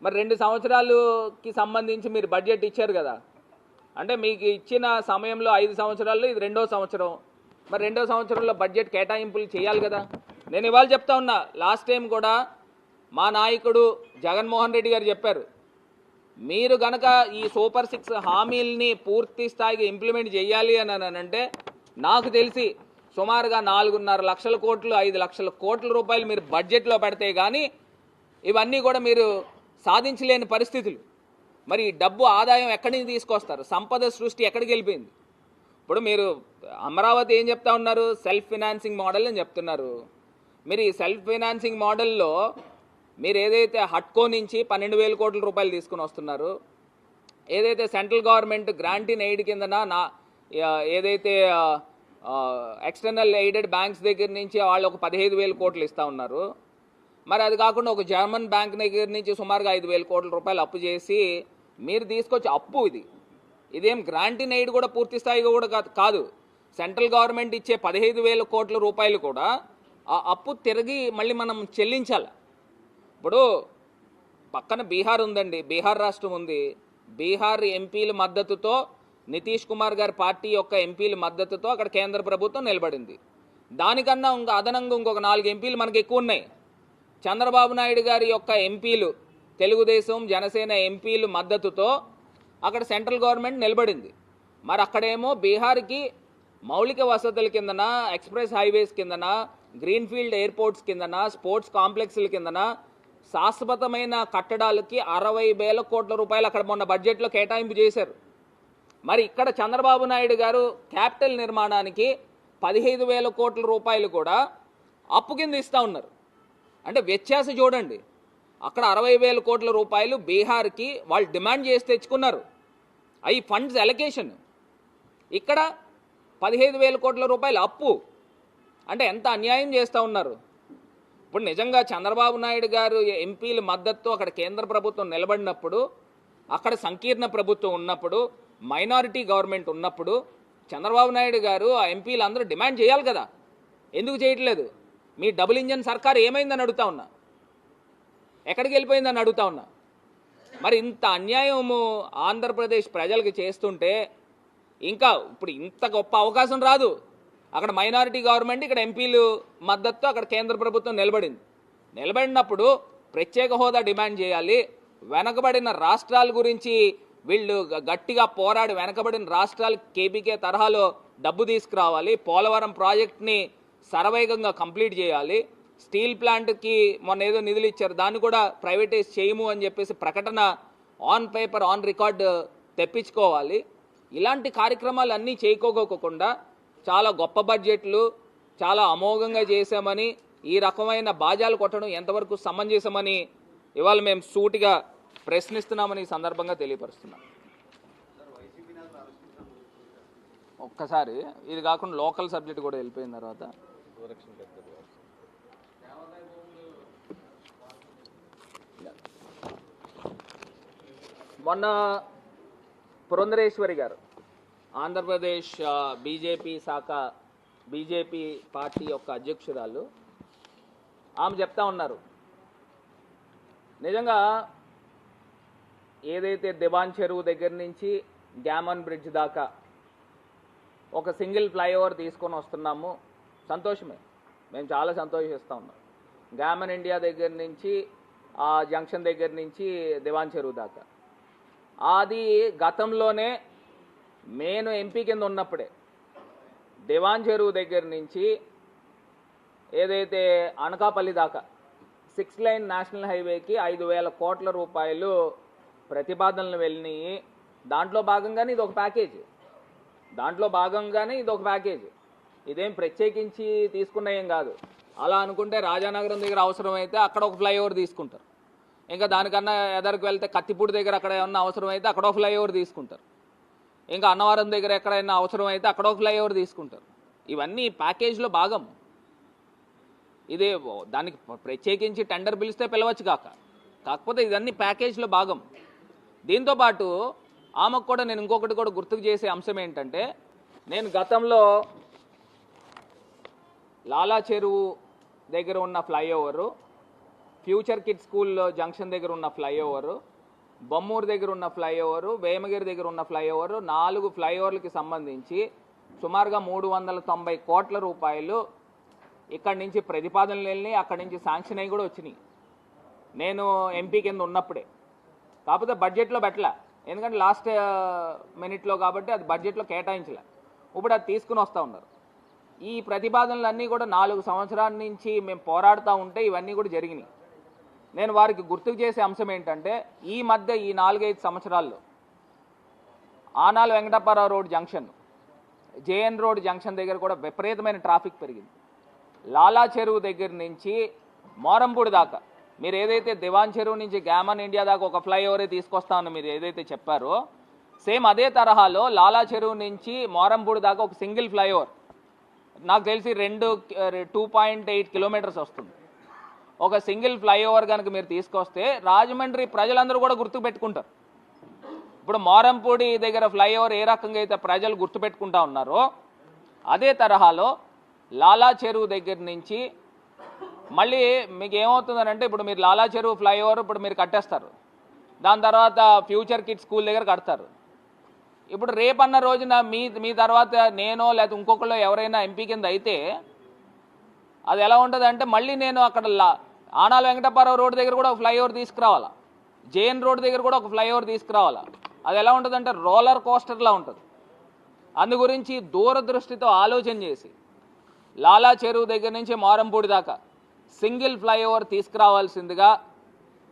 మరి 2 సంవత్సరాలకి సంబంధించి మీరు బడ్జెట్ ఇచ్చారు కదా, అంటే మీకు ఇచ్చిన సమయంలో 5 సంవత్సరాల్లో ఇది 2వ సంవత్సరం, మరి 2వ సంవత్సరంలో బడ్జెట్ కేటాయింపులు చేయాలి కదా. నేను ఇవాళ చెప్తా ఉన్నా, లాస్ట్ టైం కూడా మా నాయకుడు జగన్మోహన్ రెడ్డి గారు చెప్పారు, మీరు గనక ఈ సూపర్ 6 హామీల్ని పూర్తి స్థాయిగా ఇంప్లిమెంట్ చేయాలి అని అంటే నాకు తెలిసి సుమారుగా 4.5 లక్షల కోట్లు 5 లక్షల కోట్ల రూపాయలు మీరు బడ్జెట్లో పెడితే కానీ ఇవన్నీ కూడా మీరు సాధించలేని పరిస్థితులు. మరి ఈ డబ్బు ఆదాయం ఎక్కడి నుంచి తీసుకొస్తారు? సంపద సృష్టి ఎక్కడికి వెళ్ళిపోయింది? ఇప్పుడు మీరు అమరావతి ఏం చెప్తా ఉన్నారు? సెల్ఫ్ ఫినాన్సింగ్ మోడల్ అని చెప్తున్నారు. మీరు ఈ సెల్ఫ్ ఫినాన్సింగ్ మోడల్లో మీరు ఏదైతే హట్కో నుంచి 12,000 కోట్ల రూపాయలు తీసుకుని వస్తున్నారు, ఏదైతే central government grant in aid కిందన ఏదైతే ఎక్స్టర్నల్ ఎయిడెడ్ బ్యాంక్స్ దగ్గర నుంచి వాళ్ళు ఒక 15,000 కోట్లు ఇస్తూ ఉన్నారు, మరి అది కాకుండా ఒక జర్మన్ బ్యాంక్ దగ్గర నుంచి సుమారుగా 5,000 కోట్ల రూపాయలు అప్పు చేసి మీరు తీసుకొచ్చి అప్పు ఇదేం గ్రాంట్ ఇన్ ఎయిడ్ కూడా పూర్తి స్థాయిగా కూడా కాదు. సెంట్రల్ గవర్నమెంట్ ఇచ్చే 15,000 కోట్ల రూపాయలు కూడా ఆ అప్పు తిరిగి మళ్ళీ మనం చెల్లించాలి. ఇప్పుడు పక్కన బీహార్ ఉందండి, బీహార్ రాష్ట్రం ఉంది. బీహార్ ఎంపీల మద్దతుతో, నితీష్ కుమార్ గారి పార్టీ యొక్క ఎంపీల మద్దతుతో అక్కడ కేంద్ర ప్రభుత్వం నిలబడింది. దానికన్నా ఇంకా అదనంగా ఇంకొక 4 ఎంపీలు మనకి ఎక్కువ ఉన్నాయి. చంద్రబాబు నాయుడు గారి యొక్క ఎంపీలు, తెలుగుదేశం జనసేన ఎంపీలు మద్దతుతో అక్కడ సెంట్రల్ గవర్నమెంట్ నిలబడింది. మరి అక్కడేమో బీహార్కి మౌలిక వసతుల కిందన, ఎక్స్ప్రెస్ హైవేస్ కిందన, గ్రీన్ఫీల్డ్ ఎయిర్పోర్ట్స్ కిందన, స్పోర్ట్స్ కాంప్లెక్స్ల కిందన శాశ్వతమైన కట్టడాలకి 60,000 కోట్ల రూపాయలు అక్కడ మొన్న బడ్జెట్లో కేటాయింపు చేశారు. మరి ఇక్కడ చంద్రబాబు నాయుడు గారు క్యాపిటల్ నిర్మాణానికి 15,000 కోట్ల రూపాయలు కూడా అప్పు కింద ఇస్తూ ఉన్నారు. అంటే వ్యత్యాసం చూడండి. అక్కడ 60,000 కోట్ల రూపాయలు బీహార్కి వాళ్ళు డిమాండ్ చేసి తెచ్చుకున్నారు, అవి ఫండ్స్ అలొకేషన్. ఇక్కడ 15,000 కోట్ల రూపాయలు అప్పు. అంటే ఎంత అన్యాయం చేస్తూ ఉన్నారు. ఇప్పుడు నిజంగా చంద్రబాబు నాయుడు గారు ఎంపీల మద్దతు అక్కడ కేంద్ర ప్రభుత్వం నిలబడినప్పుడు, అక్కడ సంకీర్ణ ప్రభుత్వం ఉన్నప్పుడు, మైనారిటీ గవర్నమెంట్ ఉన్నప్పుడు చంద్రబాబు నాయుడు గారు ఆ ఎంపీలు అందరూ డిమాండ్ చేయాలి కదా. ఎందుకు చేయట్లేదు? మీ డబుల్ ఇంజన్ సర్కార్ ఏమైందని అడుగుతా ఉన్నా, ఎక్కడికి వెళ్ళిపోయిందని అడుగుతా ఉన్నా. మరి ఇంత అన్యాయము ఆంధ్రప్రదేశ్ ప్రజలకు చేస్తుంటే ఇంకా ఇప్పుడు ఇంత గొప్ప అవకాశం రాదు. అక్కడ మైనారిటీ గవర్నమెంట్, ఇక్కడ ఎంపీలు మద్దతు అక్కడ కేంద్ర ప్రభుత్వం నిలబడినప్పుడు ప్రత్యేక హోదా డిమాండ్ చేయాలి. వెనకబడిన రాష్ట్రాల గురించి వీళ్ళు గట్టిగా పోరాడి వెనకబడిన రాష్ట్రాలు కేబీకే తరహాలో డబ్బు తీసుకురావాలి. పోలవరం ప్రాజెక్ట్ని శరవేగంగా కంప్లీట్ చేయాలి. స్టీల్ ప్లాంట్కి మొన్న ఏదో నిధులు ఇచ్చారు, దాన్ని కూడా ప్రైవేటైజ్ చేయము అని చెప్పేసి ప్రకటన ఆన్ పేపర్ ఆన్ రికార్డు తెప్పించుకోవాలి. ఇలాంటి కార్యక్రమాలు అన్నీ చేయకోకుండా చాలా గొప్ప బడ్జెట్లు చాలా అమోఘంగా చేశామని ఈ రకమైన బాజాలు కొట్టడం ఎంతవరకు సమంజసమని ఇవాళ మేము సూటిగా ప్రశ్నిస్తున్నామని ఈ సందర్భంగా తెలియపరుస్తున్నాం. ఒక్కసారి ఇది కాకుండా లోకల్ సబ్జెక్ట్ కూడా వెళ్ళిపోయిన తర్వాత మొన్న పురంధరేశ్వరి గారు ఆంధ్రప్రదేశ్ బీజేపీ పార్టీ యొక్క అధ్యక్షురాలు, ఆమె చెప్తా ఉన్నారు, నిజంగా ఏదైతే దివాన్ చెరువు దగ్గర నుంచి గ్యామన్ బ్రిడ్జ్ దాకా ఒక సింగిల్ ఫ్లైఓవర్ తీసుకొని వస్తున్నాము, సంతోషమే, మేము చాలా సంతోషిస్తూ ఉన్నాం. గ్యామన్ ఇండియా దగ్గర నుంచి ఆ జంక్షన్ దగ్గర నుంచి దివాన్ చెరువు దాకా అది గతంలోనే నేను ఎంపీ కింద ఉన్నప్పుడే దివాన్ చెరువు దగ్గర నుంచి ఏదైతే అనకాపల్లి దాకా 6 లైన్ నేషనల్ హైవేకి 5,000 కోట్ల రూపాయలు ప్రతిపాదనలు వెళ్ళినాయి. దాంట్లో భాగంగానే ఇది ఒక ప్యాకేజ్. ఇదేం ప్రత్యేకించి తీసుకున్న ఏం కాదు. అలా అనుకుంటే రాజానగరం దగ్గర అవసరమైతే అక్కడ ఒక ఫ్లైఓవర్ తీసుకుంటారు, ఇంకా దానికన్నా ఎదరికి వెళ్తే కత్తిపూడి దగ్గర అక్కడ ఏమన్నా అవసరమైతే అక్కడ ఒక ఫ్లైఓవర్ తీసుకుంటారు, ఇంకా అన్నవరం దగ్గర ఎక్కడైనా అవసరమైతే అక్కడ ఒక ఫ్లైఓవర్ తీసుకుంటారు. ఇవన్నీ ప్యాకేజ్లో భాగం. ఇదే దానికి ప్రత్యేకించి టెండర్ పిలిస్తే పిలవచ్చు కాకపోతే ఇదన్నీ ప్యాకేజ్లో భాగం. దీంతోపాటు ఆమెకు కూడా నేను ఇంకొకటి కూడా గుర్తుకు చేసే అంశం ఏంటంటే, నేను గతంలో లాలా చెరువు దగ్గర ఉన్న flyover future kid school junction దగ్గర ఉన్న ఫ్లైఓవరు, బొమ్మూరు దగ్గర ఉన్న ఫ్లైఓవరు, వేమగిరి దగ్గర ఉన్న ఫ్లైఓవరు, 4 ఫ్లైఓవర్లకి సంబంధించి సుమారుగా 390 కోట్ల రూపాయలు ఇక్కడి నుంచి ప్రతిపాదనలు వెళ్ళి అక్కడి నుంచి శాంక్షన్ అయ్యి కూడా వచ్చినాయి. నేను ఎంపీ కింద ఉన్నప్పుడే, కాకపోతే బడ్జెట్లో పెట్టలే, ఎందుకంటే లాస్ట్ మినిట్లో కాబట్టి అది బడ్జెట్లో కేటాయించలే. ఇప్పుడు అది తీసుకుని వస్తూ ఉన్నారు. ఈ ప్రతిపాదనలన్నీ కూడా 4 సంవత్సరాల నుంచి మేము పోరాడుతూ ఉంటే ఇవన్నీ కూడా జరిగినాయి. నేను వారికి గుర్తుకు చేసే అంశం ఏంటంటే, ఈ మధ్య ఈ 4-5 సంవత్సరాల్లో ఆనాల్ Venkatapparao road junction, JN road junction దగ్గర కూడా విపరీతమైన ట్రాఫిక్ పెరిగింది. లాలా చెరువు దగ్గర నుంచి మోరంపూడి దాకా, మీరు ఏదైతే దివాన్ చెరువు నుంచి గ్యామన్ ఇండియా దాకా ఒక ఫ్లైఓవరే తీసుకొస్తామని మీరు ఏదైతే చెప్పారో, సేమ్ అదే తరహాలో లాలా చెరువు నుంచి మోరంపూడి దాకా ఒక సింగిల్ ఫ్లైఓవర్, నాకు తెలిసి 2.8 కిలోమీటర్స్ వస్తుంది. ఒక సింగిల్ ఫ్లైఓవర్ కనుక మీరు తీసుకొస్తే రాజమండ్రి ప్రజలందరూ కూడా గుర్తుపెట్టుకుంటారు. ఇప్పుడు మోరంపూడి దగ్గర ఫ్లైఓవర్ ఏ రకంగా అయితే ప్రజలు గుర్తుపెట్టుకుంటా ఉన్నారో, అదే తరహాలో లాలా చెరువు దగ్గర నుంచి మళ్ళీ మీకు ఏమవుతుందనంటే, ఇప్పుడు మీరు లాలా చెరువు ఫ్లైఓవర్ ఇప్పుడు మీరు కట్టేస్తారు, దాని తర్వాత ఫ్యూచర్ కిడ్ స్కూల్ దగ్గర కడతారు. ఇప్పుడు రేపన్న రోజున మీ తర్వాత నేనో లేకపోతే ఇంకొకళ్ళు ఎవరైనా ఎంపీ కింద అయితే అది ఎలా ఉంటుంది అంటే, మళ్ళీ నేను అక్కడ ఆనాల్ వెంకటప్పారావు రోడ్ దగ్గర కూడా ఒక ఫ్లైఓవర్ తీసుకురావాలా, జేఎన్ రోడ్ దగ్గర కూడా ఒక ఫ్లైఓవర్ తీసుకురావాలా. అది ఎలా ఉంటుందంటే రోలర్ కోస్టర్లా ఉంటుంది. అందు గురించి దూరదృష్టితో ఆలోచన చేసి లాలా చెరువు దగ్గర నుంచి మోరంపూడి దాకా సింగిల్ ఫ్లైఓవర్ తీసుకురావాల్సిందిగా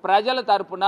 ప్రజల తరపున